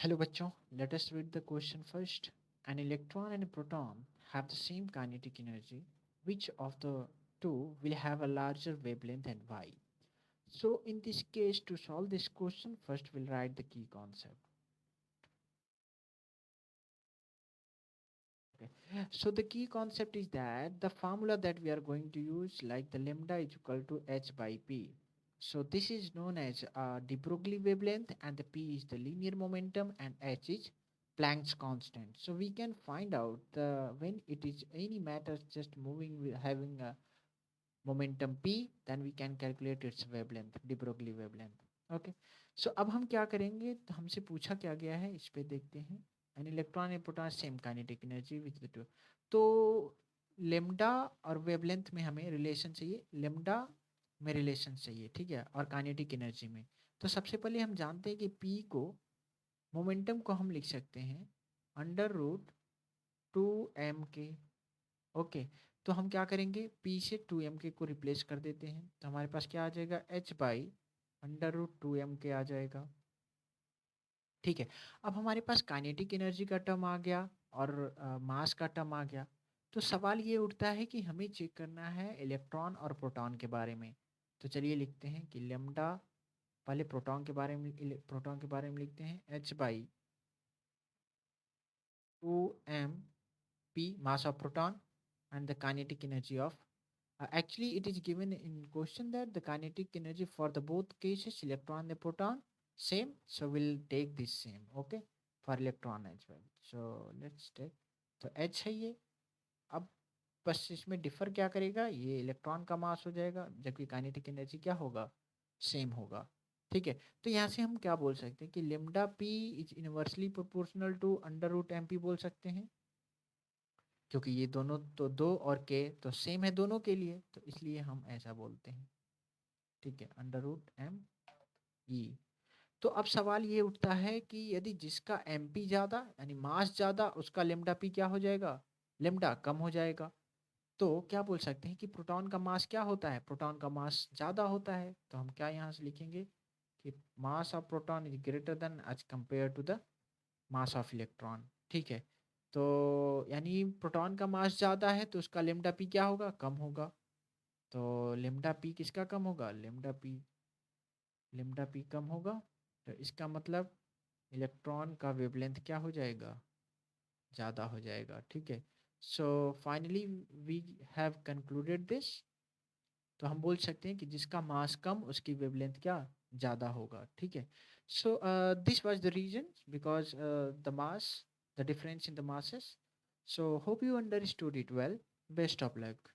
Hello bachcho, let us read the question first. An electron and a proton have the same kinetic energy. Which of the two will have a larger wavelength and why? So in this case, to solve this question, first we'll write the key concept. Okay. So the key concept is that the formula that we are going to use, like the lambda is equal to h by p. So this is known as de Broglie wavelength, and the p is the linear momentum, and h is Planck's constant. So we can find out the when it is any matter just moving with having a momentum p, then we can calculate its wavelength, de Broglie wavelength. Okay. So अब हम क्या करेंगे, तो हमसे पूछा क्या गया है, इस पे देखते हैं. An electron and proton same kinetic energy which the two. तो लेमडा और वेवलेंथ में हमें रिलेशन चाहिए, लेमडा में रिलेशन चाहिए, ठीक है, और काइनेटिक एनर्जी में. तो सबसे पहले हम जानते हैं कि पी को, मोमेंटम को हम लिख सकते हैं अंडर रूट 2m के. ओके. तो हम क्या करेंगे, पी से 2m के को रिप्लेस कर देते हैं, तो हमारे पास क्या आ जाएगा, h by under root 2m के आ जाएगा. ठीक है. अब हमारे पास काइनेटिक एनर्जी का टर्म आ गया और मास का टर्म आ गया. तो सवाल ये उठता है कि हमें चेक करना है इलेक्ट्रॉन और प्रोटॉन के बारे में. तो चलिए लिखते हैं कि लेमडा, पहले प्रोटॉन के बारे में लिखते हैं, H by 2m p mass of proton and the kinetic energy of, actually it is given in question that the kinetic energy for the both cases electron and proton same, so we'll take this same. Okay, for electron as well. So let's take, तो h है ये. अब बस इसमें differ क्या करेगा, ये electron का मास हो जाएगा, जबकि काइनेटिक एनर्जी क्या होगा, सेम होगा. ठीक है. तो यहाँ से हम क्या बोल सकते हैं कि lambda P is inversely proportional to under root M P बोल सकते हैं, क्योंकि ये दोनों तो दो और के तो सेम है दोनों के लिए, तो इसलिए हम ऐसा बोलते हैं. ठीक है, अंडर रूट एम ई. तो अब सवाल ये उठता है कि यदि जिसका एम पी ज़्यादा यानी मास ज़्यादा, उसका लेमडा पी क्या हो जाएगा, लेमडा कम हो जाएगा. तो क्या बोल सकते हैं कि प्रोटॉन का मास क्या होता है, प्रोटॉन का मास ज़्यादा होता है. तो हम क्या यहाँ से लिखेंगे कि mass of proton is greater than as compared to the mass of electron. ठीक है. तो यानी प्रोटॉन का मास ज़्यादा है तो उसका लेमडा पी क्या होगा, कम होगा. तो लेमडा पी किसका कम होगा, लेमडा पी कम होगा. तो इसका मतलब इलेक्ट्रॉन का वेवलेंथ क्या हो जाएगा, ज़्यादा हो जाएगा. ठीक है. So finally we have concluded this. तो हम बोल सकते हैं कि जिसका मास कम उसकी वेवलेंथ क्या, ज़्यादा होगा. ठीक है. So this was the reason because the mass, the difference in the masses. So hope you understood it well. Best of luck.